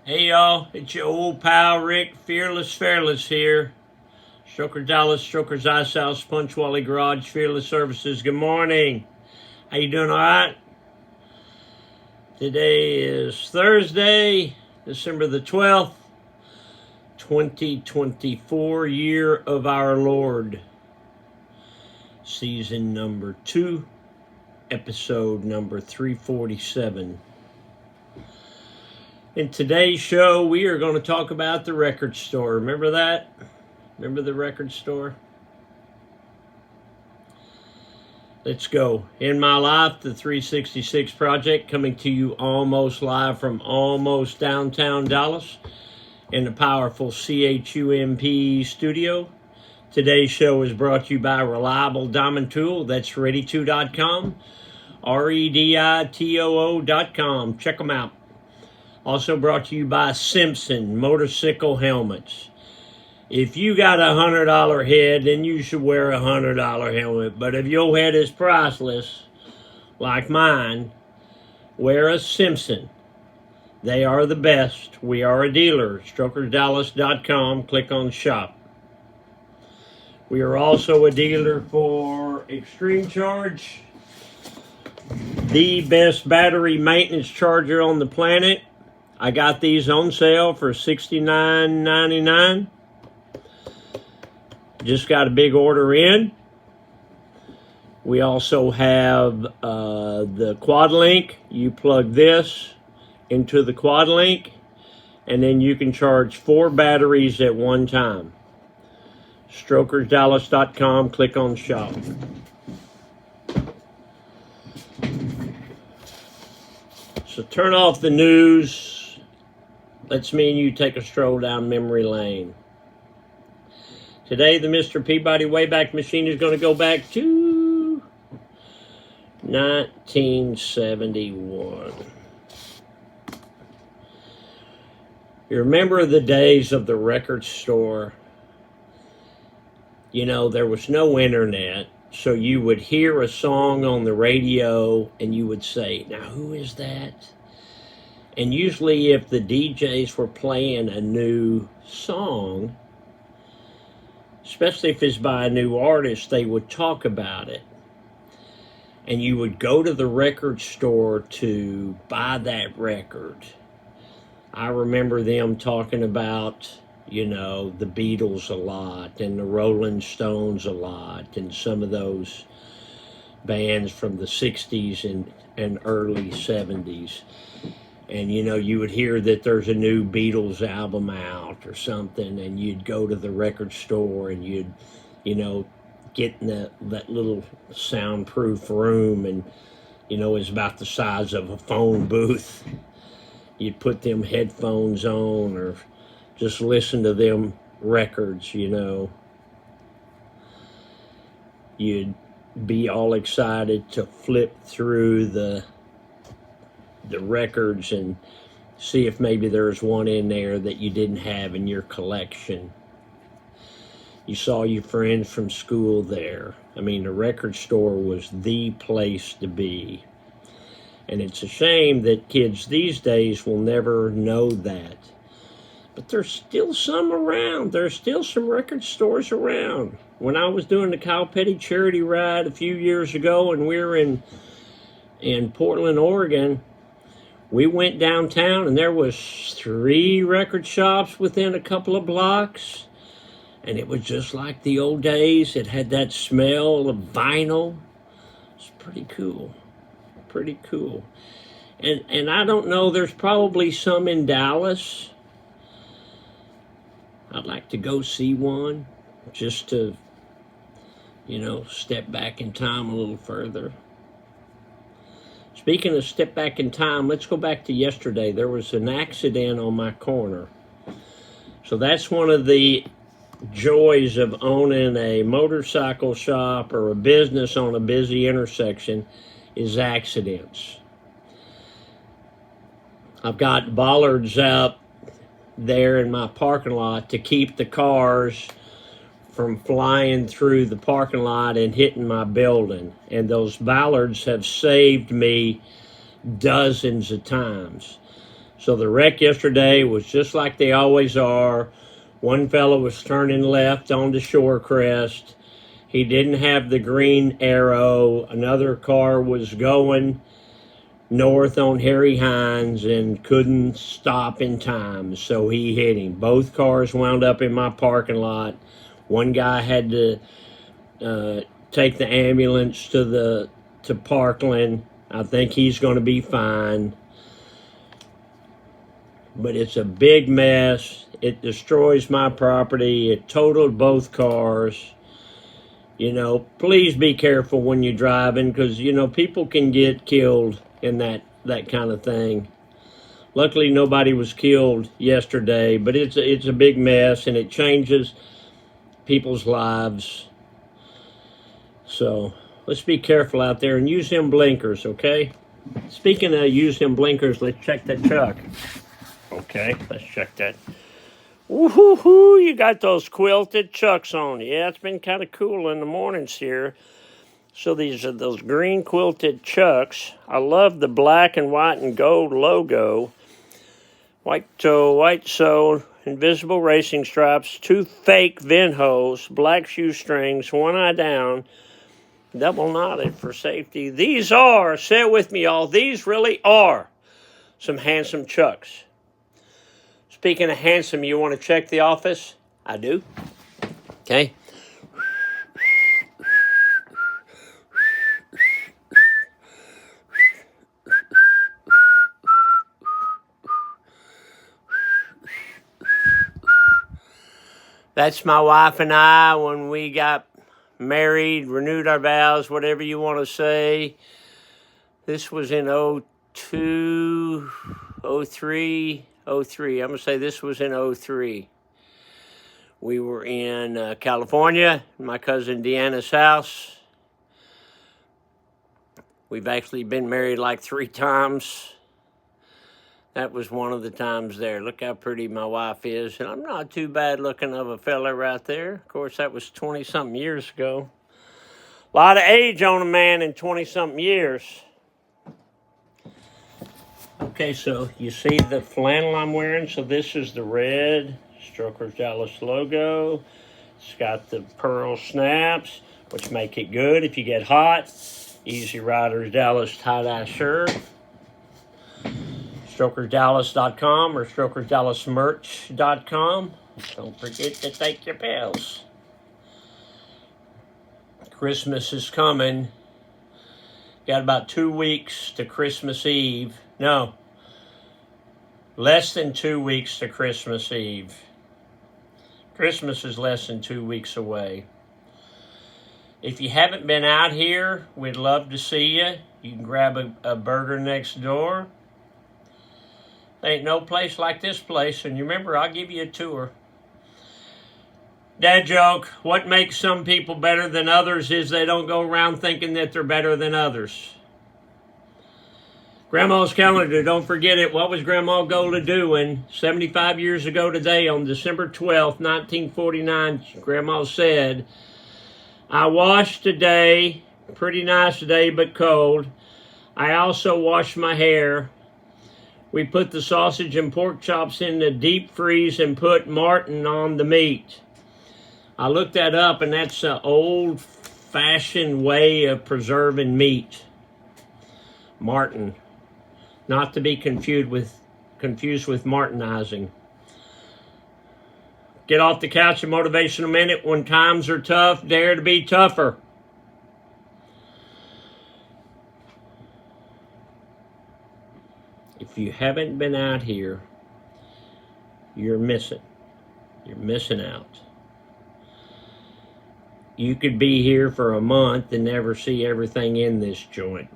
Hey y'all, it's your old pal Rick, Fearless here. Strokers Dallas, Strokers Ice House, Punchwally Garage, Fearless Services. Good morning. How you doing? All right? Today is Thursday, December the 12th, 2024, year of our Lord. Season number 2, episode number 347. In today's show, we are going to talk about the record store. Remember that? Remember the record store? Let's go. In My Life, the 366 Project, coming to you almost live from almost downtown Dallas in the powerful CHUMP studio. Today's show is brought to you by Reliable Diamond Tool. That's ready2.com, REDITOO.com. Check them out. Also brought to you by Simpson Motorcycle Helmets. If you got $100 head, then you should wear a $100 helmet. But if your head is priceless, like mine, wear a Simpson. They are the best. We are a dealer. StrokersDallas.com. Click on shop. We are also a dealer for Extreme Charge, the best battery maintenance charger on the planet. I got these on sale for $69.99. Just got a big order in. We also have the QuadLink. You plug this into the QuadLink, and then you can charge 4 batteries at one time. StrokersDallas.com. Click on shop. So turn off the news. Let's me and you take a stroll down memory lane. Today, the Mr. Peabody Wayback Machine is going to go back to 1971. You remember the days of the record store? You know, there was no internet, so you would hear a song on the radio and you would say, now who is that? And usually if the DJs were playing a new song, especially if it's by a new artist, they would talk about it. And you would go to the record store to buy that record. I remember them talking about, you know, the Beatles a lot and the Rolling Stones a lot and some of those bands from the 60s and early 70s. And, you know, you would hear that there's a new Beatles album out or something, and you'd go to the record store and you'd, you know, get in that little soundproof room, and, you know, it's about the size of a phone booth. You'd put them headphones on or just listen to them records, you know. You'd be all excited to flip through the records and see if maybe there's one in there that you didn't have in your collection. You saw your friends from school there. I mean, the record store was the place to be. And it's a shame that kids these days will never know that. But there's still some around. There's still some record stores around. When I was doing the Kyle Petty charity ride a few years ago and we were in Portland, Oregon, we went downtown and there was 3 record shops within a couple of blocks. And it was just like the old days. It had that smell of vinyl. It's pretty cool. Pretty cool. And I don't know, there's probably some in Dallas. I'd like to go see one just to, you know, step back in time a little further. Speaking of step back in time, let's go back to yesterday. There was an accident on my corner. So that's one of the joys of owning a motorcycle shop or a business on a busy intersection is accidents. I've got bollards out there in my parking lot to keep the cars from flying through the parking lot and hitting my building. And those bollards have saved me dozens of times. So the wreck yesterday was just like they always are. One fellow was turning left onto Shorecrest. He didn't have the green arrow. Another car was going north on Harry Hines and couldn't stop in time, so he hit him. Both cars wound up in my parking lot. One guy had to take the ambulance to Parkland. I think he's going to be fine. But it's a big mess. It destroys my property. It totaled both cars. You know, please be careful when you're driving, because, you know, people can get killed in that kind of thing. Luckily, nobody was killed yesterday, but it's a big mess, and it changes people's lives. So let's be careful out there and use them blinkers, okay? Speaking of use them blinkers, let's check that truck. Okay, let's check that. Woo-hoo-hoo, you got those quilted chucks on. Yeah, it's been kind of cool in the mornings here. So these are those green quilted chucks. I love the black and white and gold logo. White toe, white sole, invisible racing stripes, 2 fake vent holes, black shoestrings, 1 eye down, double knotted for safety. These are, say it with me y'all, these really are some handsome chucks. Speaking of handsome, you want to check the office? I do. Okay. That's my wife and I when we got married, renewed our vows, whatever you want to say. This was in 02, 03. I'm going to say this was in 03. We were in California, my cousin Deanna's house. We've actually been married like 3 times. That was one of the times there. Look how pretty my wife is. And I'm not too bad looking of a fella right there. Of course, that was 20-something years ago. A lot of age on a man in 20-something years. Okay, so you see the flannel I'm wearing? So this is the red Strokers Dallas logo. It's got the pearl snaps, which make it good if you get hot. Easy Riders Dallas tie-dye shirt. StrokersDallas.com or StrokersDallasMerch.com. Don't forget to take your pills. Christmas is coming. Got about 2 weeks to Christmas Eve. No, less than 2 weeks to Christmas Eve. Christmas is less than 2 weeks away. If you haven't been out here, we'd love to see you. You can grab a burger next door. There ain't no place like this place, and you remember, I'll give you a tour. Dad joke, what makes some people better than others is they don't go around thinking that they're better than others. Grandma's calendar, don't forget it. What was Grandma Golda doing 75 years ago today on December 12th, 1949? Grandma said, I washed today, pretty nice today but cold. I also washed my hair. We put the sausage and pork chops in the deep freeze and put Martin on the meat. I looked that up, and that's an old-fashioned way of preserving meat. Martin. Not to be confused with Martinizing. Get off the couch, a motivational minute. When times are tough, dare to be tougher. If you haven't been out here, you're missing. You're missing out. You could be here for a month and never see everything in this joint.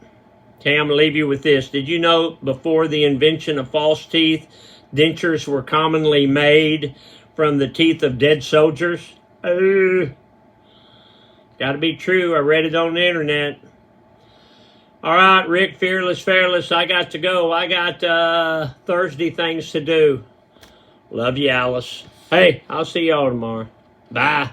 Okay, I'm going to leave you with this. Did you know before the invention of false teeth, dentures were commonly made from the teeth of dead soldiers? Got to be true. I read it on the internet. All right, Rick, Fearless, I got to go. I got Thursday things to do. Love you, Alice. Hey, I'll see y'all tomorrow. Bye.